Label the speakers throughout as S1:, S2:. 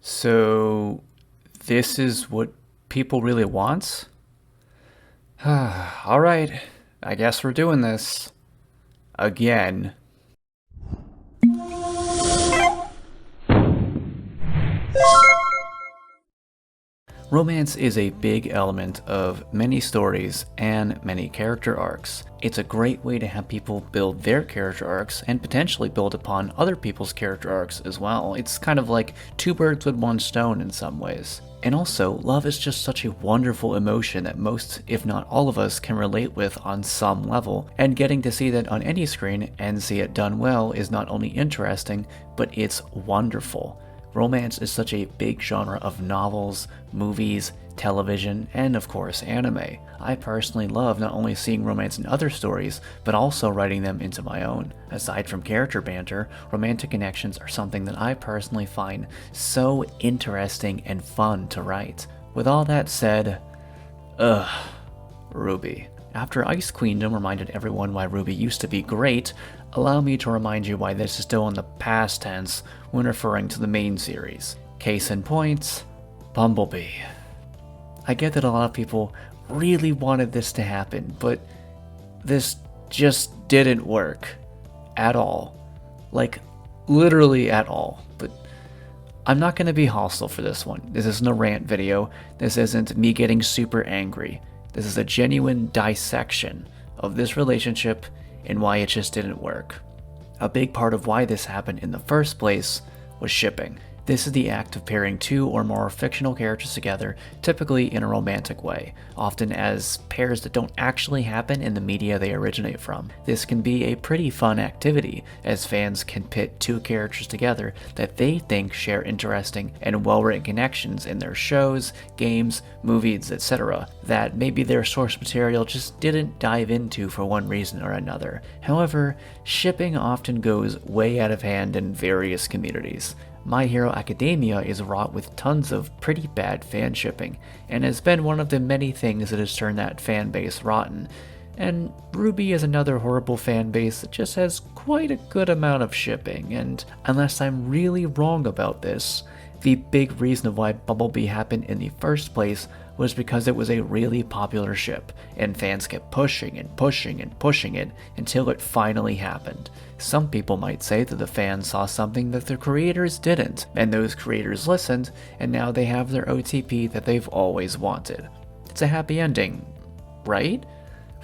S1: So, this is what people really want? Alright, I guess we're doing this. Again. Romance is a big element of many stories and many character arcs. It's a great way to have people build their character arcs and potentially build upon other people's character arcs as well. It's kind of like two birds with one stone in some ways. And also, love is just such a wonderful emotion that most, if not all of us, can relate with on some level, and getting to see that on any screen and see it done well is not only interesting, but it's wonderful. Romance is such a big genre of novels, movies, television, and of course anime. I personally love not only seeing romance in other stories, but also writing them into my own. Aside from character banter, romantic connections are something that I personally find so interesting and fun to write. With all that said, RWBY. After Ice Queendom reminded everyone why RWBY used to be great, allow me to remind you why this is still in the past tense when referring to the main series. Case in point, Bumblebee. I get that a lot of people really wanted this to happen, but this just didn't work. At all. Like, literally at all. But I'm not going to be hostile for this one. This isn't a rant video. This isn't me getting super angry. This is a genuine dissection of this relationship and why it just didn't work. A big part of why this happened in the first place was shipping. This is the act of pairing two or more fictional characters together, typically in a romantic way, often as pairs that don't actually happen in the media they originate from. This can be a pretty fun activity, as fans can pit two characters together that they think share interesting and well-written connections in their shows, games, movies, etc., that maybe their source material just didn't dive into for one reason or another. However, shipping often goes way out of hand in various communities. My Hero Academia is wrought with tons of pretty bad fan shipping, and has been one of the many things that has turned that fan base rotten. And RWBY is another horrible fan base that just has quite a good amount of shipping, and unless I'm really wrong about this, the big reason of why Bumblebee happened in the first place was because it was a really popular ship, and fans kept pushing and pushing and pushing it until it finally happened. Some people might say that the fans saw something that the creators didn't, and those creators listened, and now they have their OTP that they've always wanted. It's a happy ending, right?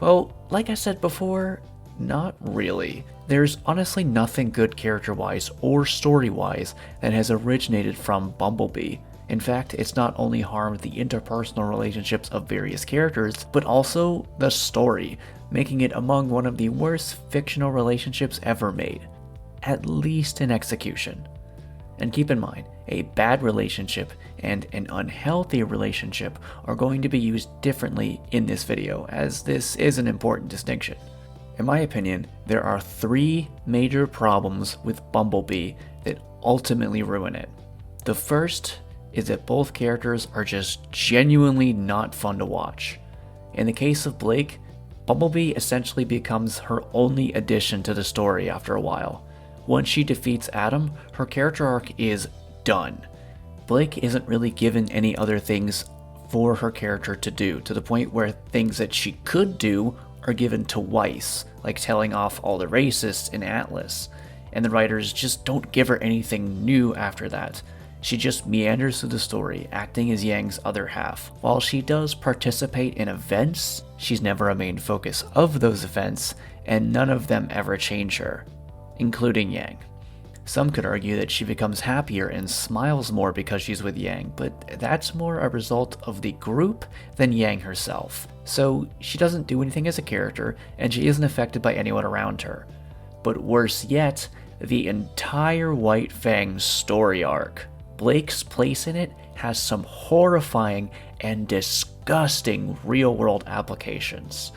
S1: Well, like I said before, not really. There's honestly nothing good character-wise or story-wise that has originated from Bumblebee. In fact, it's not only harmed the interpersonal relationships of various characters, but also the story, making it among one of the worst fictional relationships ever made, at least in execution. And keep in mind, a bad relationship and an unhealthy relationship are going to be used differently in this video, as this is an important distinction. In my opinion, there are three major problems with Bumblebee that ultimately ruin it. The first is that both characters are just genuinely not fun to watch. In the case of Blake, Bumblebee essentially becomes her only addition to the story after a while. Once she defeats Adam, her character arc is done. Blake isn't really given any other things for her character to do, to the point where things that she could do are given to Weiss, like telling off all the racists in Atlas, and the writers just don't give her anything new after that. She just meanders through the story, acting as Yang's other half. While she does participate in events, she's never a main focus of those events, and none of them ever change her, including Yang. Some could argue that she becomes happier and smiles more because she's with Yang, but that's more a result of the group than Yang herself. So she doesn't do anything as a character, and she isn't affected by anyone around her. But worse yet, the entire White Fang story arc. Blake's place in it has some horrifying and disgusting real-world applications.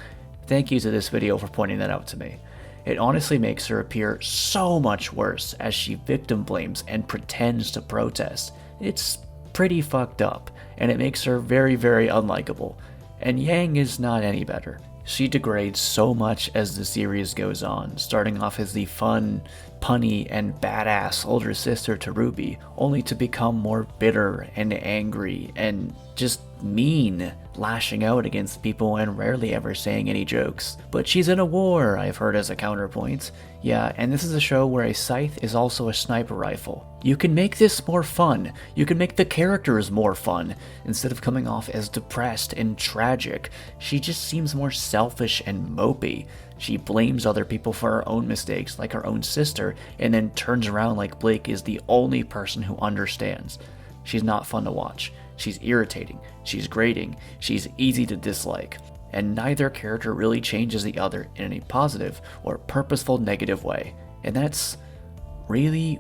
S1: Thank you to this video for pointing that out to me. It honestly makes her appear so much worse as she victim blames and pretends to protest. It's pretty fucked up, and it makes her very, very unlikable. And Yang is not any better. She degrades so much as the series goes on, starting off as the fun, punny, and badass older sister to RWBY, only to become more bitter and angry and just mean, lashing out against people and rarely ever saying any jokes. But she's in a war, I've heard as a counterpoint. Yeah, and this is a show where a scythe is also a sniper rifle. You can make this more fun. You can make the characters more fun. Instead of coming off as depressed and tragic, she just seems more selfish and mopey. She blames other people for her own mistakes, like her own sister, and then turns around like Blake is the only person who understands. She's not fun to watch. She's irritating, she's grating, she's easy to dislike, and neither character really changes the other in any positive or purposeful negative way, and that's really,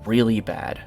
S1: really bad.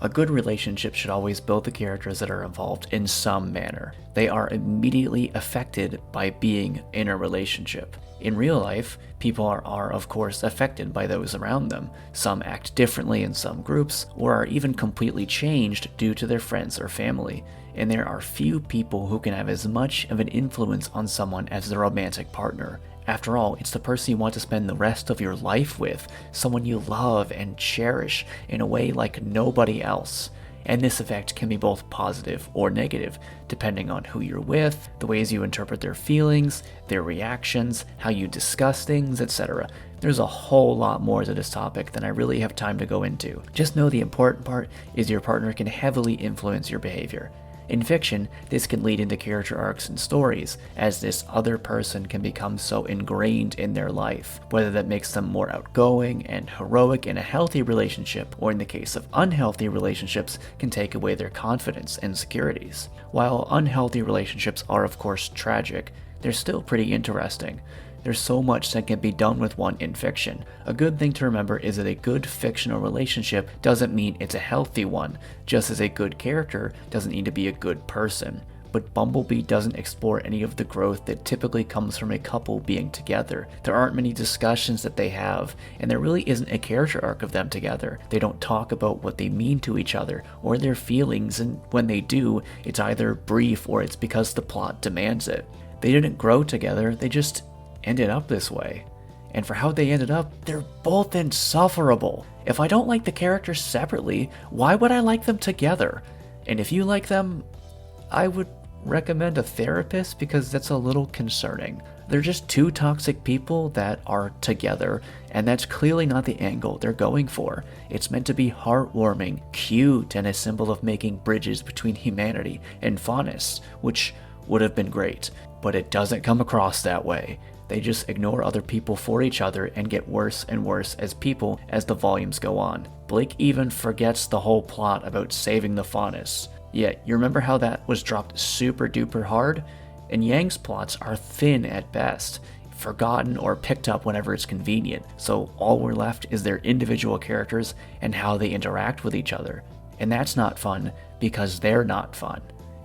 S1: A good relationship should always build the characters that are involved in some manner. They are immediately affected by being in a relationship. In real life, people are of course affected by those around them. Some act differently in some groups, or are even completely changed due to their friends or family. And there are few people who can have as much of an influence on someone as their romantic partner. After all, it's the person you want to spend the rest of your life with, someone you love and cherish in a way like nobody else. And this effect can be both positive or negative, depending on who you're with, the ways you interpret their feelings, their reactions, how you discuss things, etc. There's a whole lot more to this topic than I really have time to go into. Just know the important part is your partner can heavily influence your behavior. In fiction, this can lead into character arcs and stories, as this other person can become so ingrained in their life, whether that makes them more outgoing and heroic in a healthy relationship, or in the case of unhealthy relationships, can take away their confidence and securities. While unhealthy relationships are of course tragic, they're still pretty interesting. There's so much that can be done with one in fiction. A good thing to remember is that a good fictional relationship doesn't mean it's a healthy one, just as a good character doesn't need to be a good person. But Bumblebee doesn't explore any of the growth that typically comes from a couple being together. There aren't many discussions that they have, and there really isn't a character arc of them together. They don't talk about what they mean to each other, or their feelings, and when they do, it's either brief or it's because the plot demands it. They didn't grow together, they just ended up this way. And for how they ended up, they're both insufferable. If I don't like the characters separately, why would I like them together? And if you like them, I would recommend a therapist because that's a little concerning. They're just two toxic people that are together, and that's clearly not the angle they're going for. It's meant to be heartwarming, cute, and a symbol of making bridges between humanity and Faunus, which would have been great, but it doesn't come across that way. They just ignore other people for each other and get worse and worse as people as the volumes go on. Blake even forgets the whole plot about saving the Faunus. Yet, you remember how that was dropped super duper hard? And Yang's plots are thin at best, forgotten or picked up whenever it's convenient, so all we're left is their individual characters and how they interact with each other. And that's not fun because they're not fun.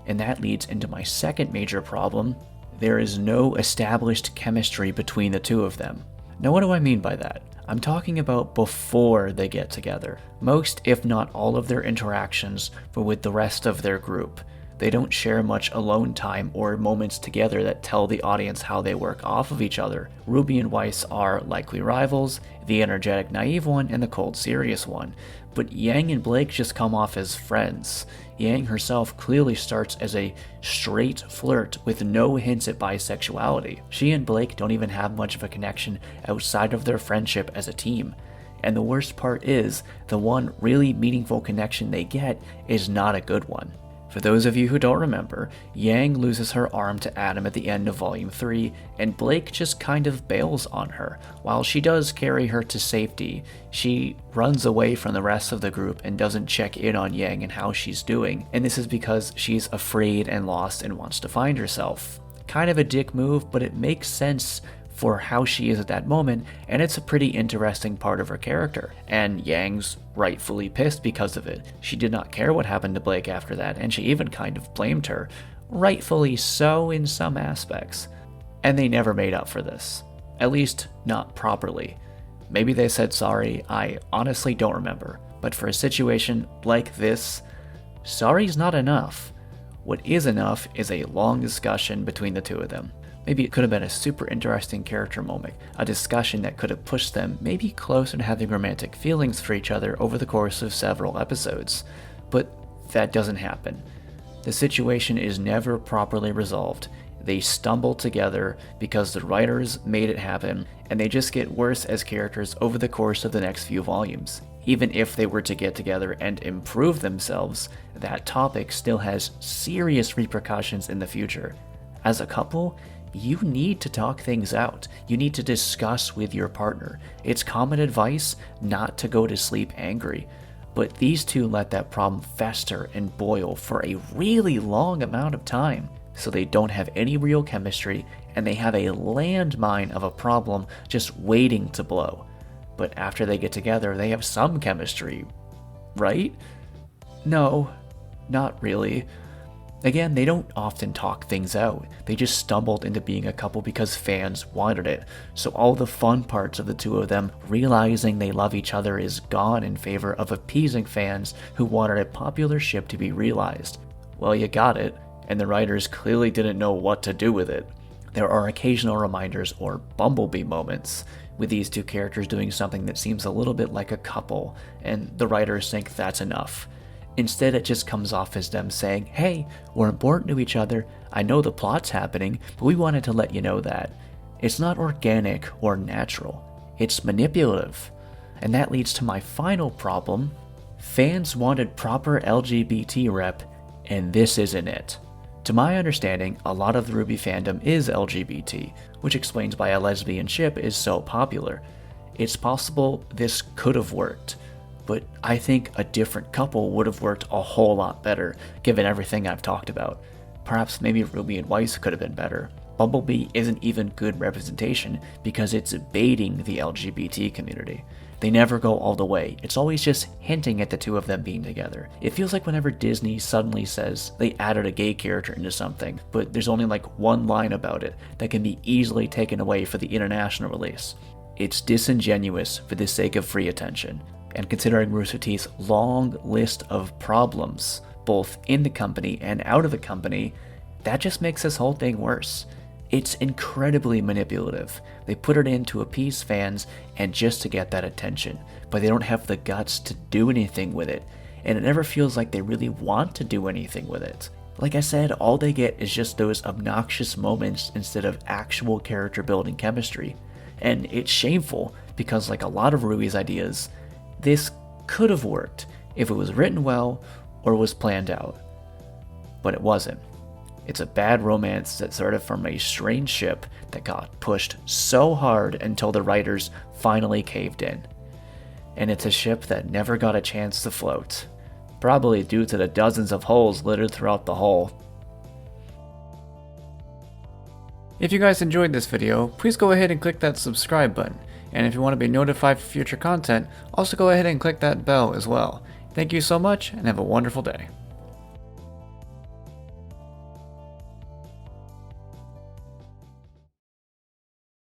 S1: And that leads into my second major problem. There is no established chemistry between the two of them. Now what do I mean by that? I'm talking about before they get together. Most, if not all of their interactions were with the rest of their group. They don't share much alone time or moments together that tell the audience how they work off of each other. RWBY and Weiss are likely rivals, the energetic naive one and the cold serious one. But Yang and Blake just come off as friends. Yang herself clearly starts as a straight flirt with no hints at bisexuality. She and Blake don't even have much of a connection outside of their friendship as a team. And the worst part is, the one really meaningful connection they get is not a good one. For those of you who don't remember, Yang loses her arm to Adam at the end of Volume 3, and Blake just kind of bails on her. While she does carry her to safety, she runs away from the rest of the group and doesn't check in on Yang and how she's doing, and this is because she's afraid and lost and wants to find herself. Kind of a dick move, but it makes sense for how she is at that moment, and it's a pretty interesting part of her character, and Yang's rightfully pissed because of it. She did not care what happened to Blake after that, and she even kind of blamed her, rightfully so in some aspects. And they never made up for this, at least not properly. Maybe they said sorry, I honestly don't remember, but for a situation like this, sorry's not enough. What is enough is a long discussion between the two of them. Maybe it could have been a super interesting character moment, a discussion that could have pushed them maybe closer to having romantic feelings for each other over the course of several episodes. But that doesn't happen. The situation is never properly resolved. They stumble together because the writers made it happen, and they just get worse as characters over the course of the next few volumes. Even if they were to get together and improve themselves, that topic still has serious repercussions in the future. As a couple, you need to talk things out. You need to discuss with your partner. It's common advice not to go to sleep angry. But these two let that problem fester and boil for a really long amount of time. So they don't have any real chemistry, and they have a landmine of a problem just waiting to blow. But after they get together, they have some chemistry, right? No, not really. Again, they don't often talk things out. They just stumbled into being a couple because fans wanted it. So all the fun parts of the two of them realizing they love each other is gone in favor of appeasing fans who wanted a popular ship to be realized. Well, you got it, and the writers clearly didn't know what to do with it. There are occasional reminders or Bumblebee moments, with these two characters doing something that seems a little bit like a couple, and the writers think that's enough. Instead, it just comes off as them saying, hey, we're important to each other, I know the plot's happening, but we wanted to let you know that. It's not organic or natural, it's manipulative. And that leads to my final problem. Fans wanted proper LGBT rep, and this isn't it. To my understanding, a lot of the RWBY fandom is LGBT, which explains why a lesbian ship is so popular. It's possible this could have worked, but I think a different couple would have worked a whole lot better, given everything I've talked about. Perhaps maybe RWBY and Weiss could have been better. Bumblebee isn't even good representation because it's baiting the LGBT community. They never go all the way. It's always just hinting at the two of them being together. It feels like whenever Disney suddenly says they added a gay character into something, but there's only like one line about it that can be easily taken away for the international release. It's disingenuous for the sake of free attention. And considering Rooster Teeth's long list of problems, both in the company and out of the company, that just makes this whole thing worse. It's incredibly manipulative. They put it in to appease fans and just to get that attention, but they don't have the guts to do anything with it, and it never feels like they really want to do anything with it. Like I said, all they get is just those obnoxious moments instead of actual character building chemistry. And it's shameful because, like a lot of RWBY's ideas, this could have worked if it was written well or was planned out. But it wasn't. It's a bad romance that started from a strange ship that got pushed so hard until the writers finally caved in. And it's a ship that never got a chance to float, probably due to the dozens of holes littered throughout the hull. If you guys enjoyed this video, please go ahead and click that subscribe button. And if you want to be notified for future content, also go ahead and click that bell as well. Thank you so much and have a wonderful day.